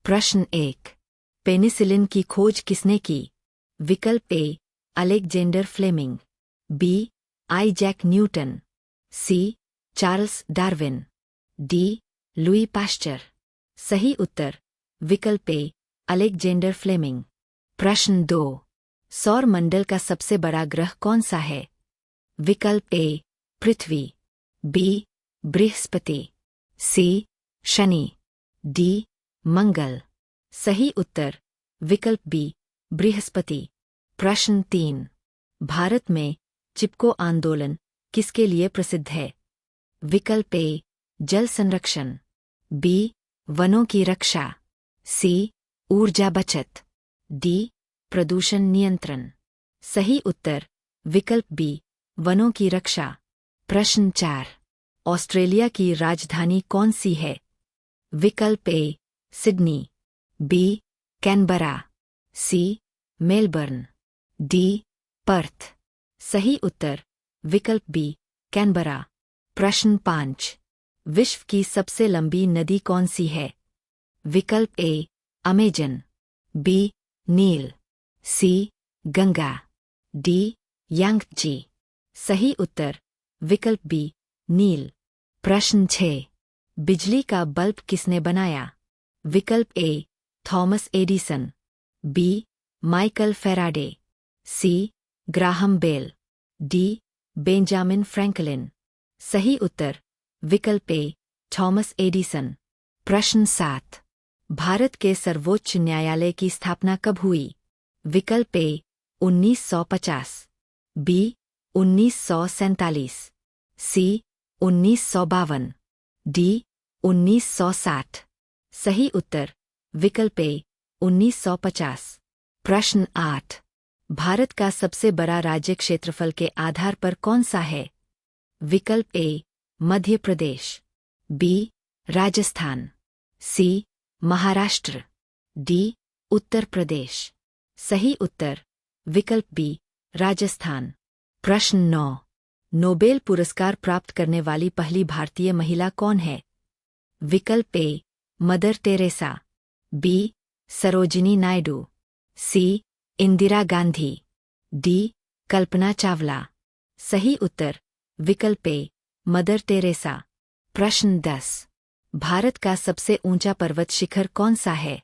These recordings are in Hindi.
प्रश्न 1। पेनिसिलिन की खोज किसने की? विकल्प A Alexander Fleming, B Isaac Newton, C Charles Darwin, D Louis Pasteur. सही उत्तर विकल्प ए अलेक्जेंडर फ्लेमिंग। प्रश्न 2। सौर मंडल का सबसे बड़ा ग्रह कौन सा है? विकल्प ए पृथ्वी, बी बृहस्पति, सी शनि, डी मंगल। सही उत्तर विकल्प बी बृहस्पति। प्रश्न 3। भारत में चिपको आंदोलन किसके लिए प्रसिद्ध है? विकल्प ए जल संरक्षण, बी वनों की रक्षा, सी ऊर्जा बचत, डी प्रदूषण नियंत्रण। सही उत्तर विकल्प बी वनों की रक्षा। प्रश्न 4। ऑस्ट्रेलिया की राजधानी कौन सी है? विकल्प A Sydney, B Canberra, C Melbourne, D Perth. सही उत्तर विकल्प बी कैनबरा। प्रश्न 5। विश्व की सबसे लंबी नदी कौन सी है? विकल्प ए अमेजन, बी नील, सी गंगा, डी यांगची। सही उत्तर विकल्प बी नील। प्रश्न 6। बिजली का बल्ब किसने बनाया? विकल्प A Thomas Edison, B Michael Faraday, C Graham Bell, D Benjamin Franklin. सही उत्तर विकल्प ए थॉमस एडिसन। प्रश्न 7। भारत के सर्वोच्च न्यायालय की स्थापना कब हुई? विकल्प ए 1950, बी 1947, सी 1952, डी 1960। सही उत्तर विकल्प ए 1950। प्रश्न 8। भारत का सबसे बड़ा राज्य क्षेत्रफल के आधार पर कौन सा है? विकल्प ए मध्य प्रदेश, बी राजस्थान, सी महाराष्ट्र, डी उत्तर प्रदेश। सही उत्तर विकल्प बी राजस्थान। प्रश्न 9। नोबेल पुरस्कार प्राप्त करने वाली पहली भारतीय महिला कौन है? विकल्प A Mother Teresa, B Sarojini Naidu, C Indira Gandhi, D Kalpana Chawla. सही उत्तर विकल्प ए मदर टेरेसा। प्रश्न 10। भारत का सबसे ऊंचा पर्वत शिखर कौन सा है?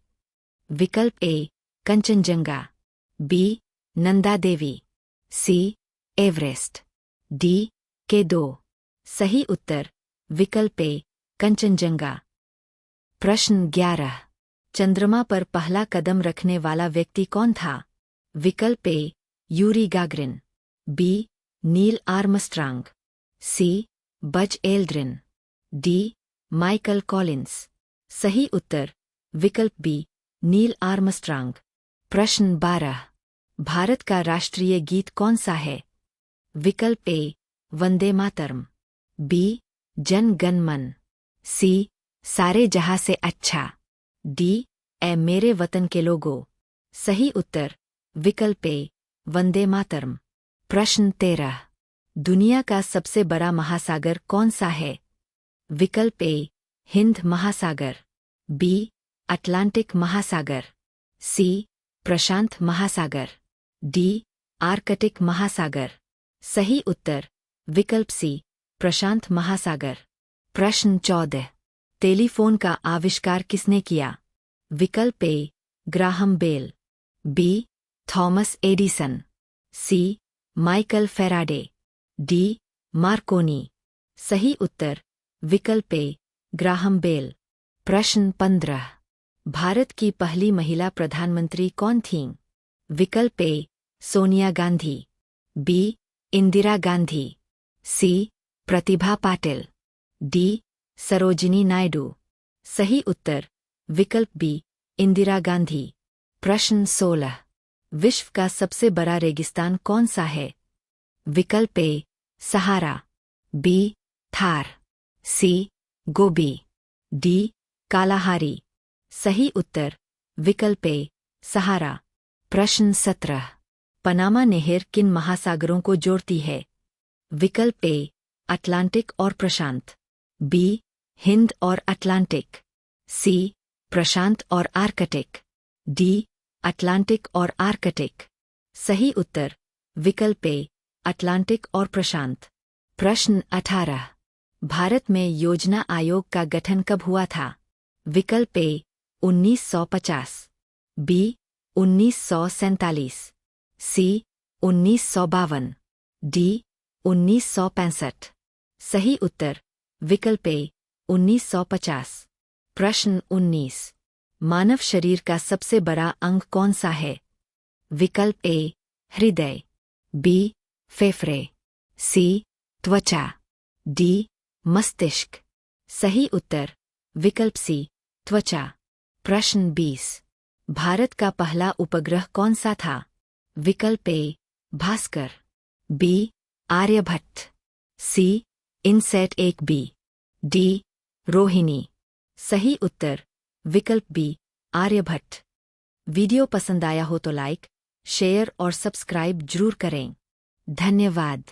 विकल्प ए कंचनजंगा, बी नंदा देवी, सी एवरेस्ट, डी K2। सही उत्तर विकल्प ए कंचनजंगा। प्रश्न 11। चंद्रमा पर पहला कदम रखने वाला व्यक्ति कौन था? विकल्प A Yuri Gagarin, B Neil Armstrong, C Buzz Aldrin, D Michael Collins. सही उत्तर विकल्प बी नील आर्मस्ट्रांग। प्रश्न 12। भारत का राष्ट्रीय गीत कौन सा है? विकल्प ए वंदे मातरम, बी जन गण मन, सी सारे जहां से अच्छा, डी ए मेरे वतन के लोगों। सही उत्तर विकल्प ए वंदे मातरम। प्रश्न 13। दुनिया का सबसे बड़ा महासागर कौन सा है? विकल्प ए हिंद महासागर, बी अटलांटिक महासागर, सी प्रशांत महासागर, डी आर्कटिक महासागर। सही उत्तर विकल्प सी प्रशांत महासागर। प्रश्न 14। टेलीफोन का आविष्कार किसने किया? विकल्प A Graham Bell, B Thomas Edison, C Michael Faraday, D Marconi. सही उत्तर विकल्प ए ग्राहम बेल। प्रश्न 15। भारत की पहली महिला प्रधानमंत्री कौन थीं? विकल्प ए सोनिया गांधी, बी इंदिरा गांधी, सी प्रतिभा पाटिल, डी सरोजिनी नायडू। सही उत्तर विकल्प बी इंदिरा गांधी। प्रश्न 16। विश्व का सबसे बड़ा रेगिस्तान कौन सा है? विकल्प ए सहारा, बी थार, सी गोबी, डी कालाहारी। सही उत्तर विकल्प ए सहारा। प्रश्न 17। पनामा नहर किन महासागरों को जोड़ती है? विकल्प ए अटलांटिक और प्रशांत, बी हिंद और अटलांटिक, सी प्रशांत और आर्कटिक। डी अटलांटिक और आर्कटिक। सही उत्तर विकल्प ए अटलांटिक और प्रशांत। प्रश्न 18। भारत में योजना आयोग का गठन कब हुआ था? विकल्प ए 1950, बी 1947, सी 1952, डी 1965। सही उत्तर विकल्प ए 1950। प्रश्न 19। मानव शरीर का सबसे बड़ा अंग कौन सा है? विकल्प ए हृदय, बी फेफड़े, सी त्वचा, डी मस्तिष्क। सही उत्तर विकल्प सी त्वचा। प्रश्न 20। भारत का पहला उपग्रह कौन सा था? विकल्प ए भास्कर, बी आर्यभट्ट, सी इनसैट 1B, डी रोहिणी। सही उत्तर विकल्प बी आर्यभट्ट। वीडियो पसंद आया हो तो लाइक, शेयर और सब्सक्राइब जरूर करें। धन्यवाद।